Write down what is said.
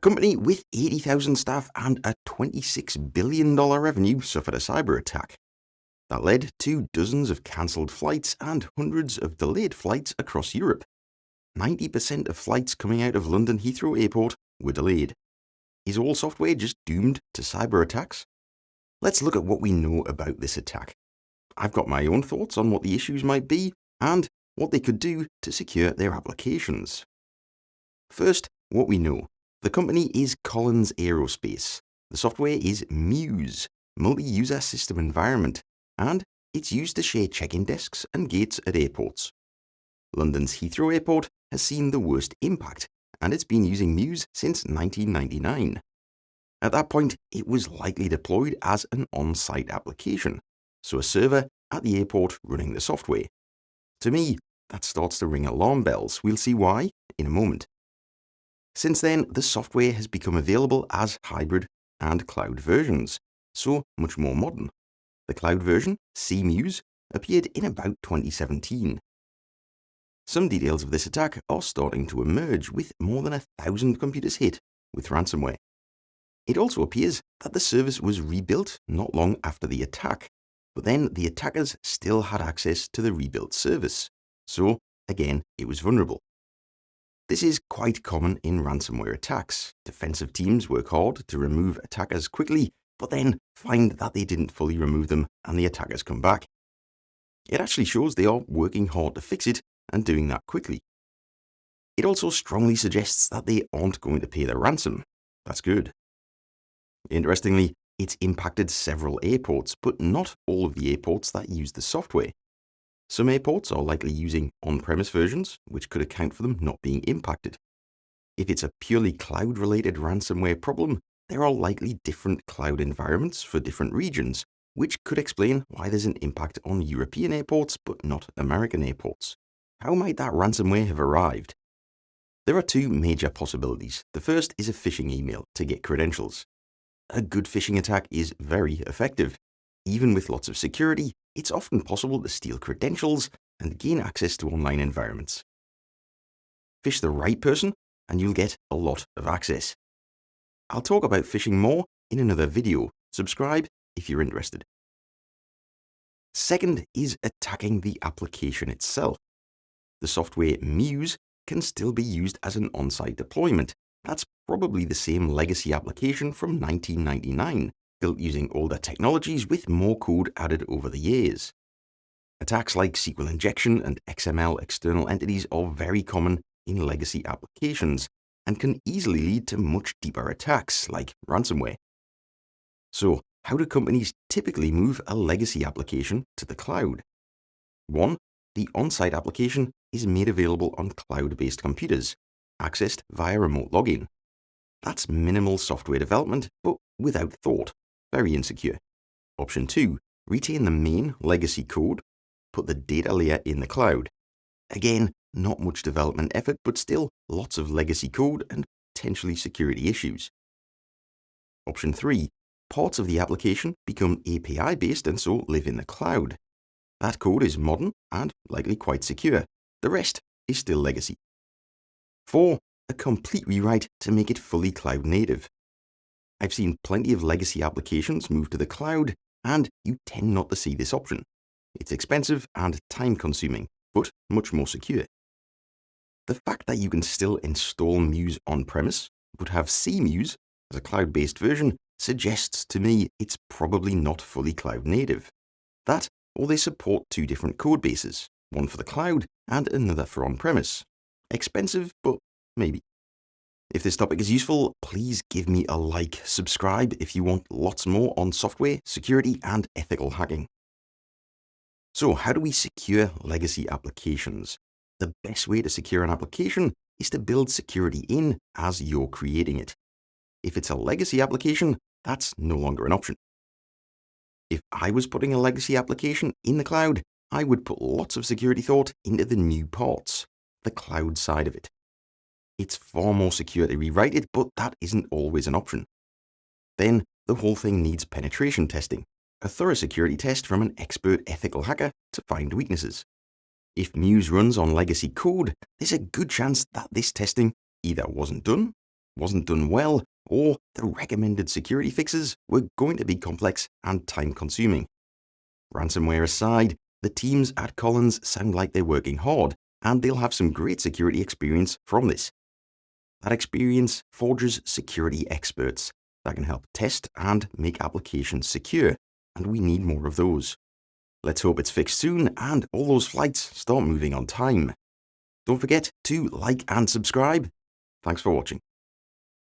company with 80,000 staff and a $26 billion revenue suffered a cyber attack. That led to dozens of cancelled flights and hundreds of delayed flights across Europe. 90% of flights coming out of London Heathrow Airport were delayed. Is all software just doomed to cyber attacks? Let's look at what we know about this attack. I've got my own thoughts on what the issues might be and what they could do to secure their applications. First, what we know. The company is Collins Aerospace. The software is Muse, multi-user system environment, and it's used to share check-in desks and gates at airports. London's Heathrow Airport has seen the worst impact, and it's been using Muse since 1999. At that point, it was likely deployed as an on-site application, so a server at the airport running the software. To me, that starts to ring alarm bells. We'll see why in a moment. Since then, the software has become available as hybrid and cloud versions, so much more modern. The cloud version, Muse, appeared in about 2017. Some details of this attack are starting to emerge, with more than 1,000 computers hit with ransomware. It also appears that the service was rebuilt not long after the attack, but then the attackers still had access to the rebuilt service, so again it was vulnerable. This is quite common in ransomware attacks. Defensive teams work hard to remove attackers quickly, but then find that they didn't fully remove them and the attackers come back. It actually shows they are working hard to fix it and doing that quickly. It also strongly suggests that they aren't going to pay their ransom. That's good. Interestingly, it's impacted several airports, but not all of the airports that use the software. Some airports are likely using on-premise versions, which could account for them not being impacted. If it's a purely cloud-related ransomware problem, there are likely different cloud environments for different regions, which could explain why there's an impact on European airports but not American airports. How might that ransomware have arrived? There are two major possibilities. The first is a phishing email to get credentials. A good phishing attack is very effective. Even with lots of security, it's often possible to steal credentials and gain access to online environments. Phish the right person and you'll get a lot of access. I'll talk about phishing more in another video. Subscribe if you're interested. Second is attacking the application itself. The software Muse can still be used as an on-site deployment. That's probably the same legacy application from 1999, built using older technologies with more code added over the years. Attacks like SQL injection and XML external entities are very common in legacy applications and can easily lead to much deeper attacks like ransomware. So, how do companies typically move a legacy application to the cloud? 1. The on-site application is made available on cloud-based computers, accessed via remote login. That's minimal software development, but without thought. Very insecure. Option 2. Retain the main legacy code, put the data layer in the cloud. Again, not much development effort, but still lots of legacy code and potentially security issues. Option 3. Parts of the application become API-based and so live in the cloud. That code is modern and likely quite secure. The rest is still legacy. 4. A complete rewrite to make it fully cloud native. I've seen plenty of legacy applications move to the cloud, and you tend not to see this option. It's expensive and time-consuming, but much more secure. The fact that you can still install Muse on-premise, but have Muse as a cloud-based version, suggests to me it's probably not fully cloud native. That, or they support two different code bases, one for the cloud and another for on-premise. Expensive, but maybe. If this topic is useful, please give me a like, subscribe if you want lots more on software, security, and ethical hacking. So, how do we secure legacy applications? The best way to secure an application is to build security in as you're creating it. If it's a legacy application, that's no longer an option. If I was putting a legacy application in the cloud, I would put lots of security thought into the new parts, the cloud side of it. It's far more secure to rewrite it, but that isn't always an option. Then the whole thing needs penetration testing, a thorough security test from an expert ethical hacker to find weaknesses. If Muse runs on legacy code, there's a good chance that this testing either wasn't done wasn't done well, or the recommended security fixes were going to be complex and time-consuming. Ransomware aside, the teams at Collins sound like they're working hard, and they'll have some great security experience from this. That experience forges security experts that can help test and make applications secure, and we need more of those. Let's hope it's fixed soon and all those flights start moving on time. Don't forget to like and subscribe. Thanks for watching.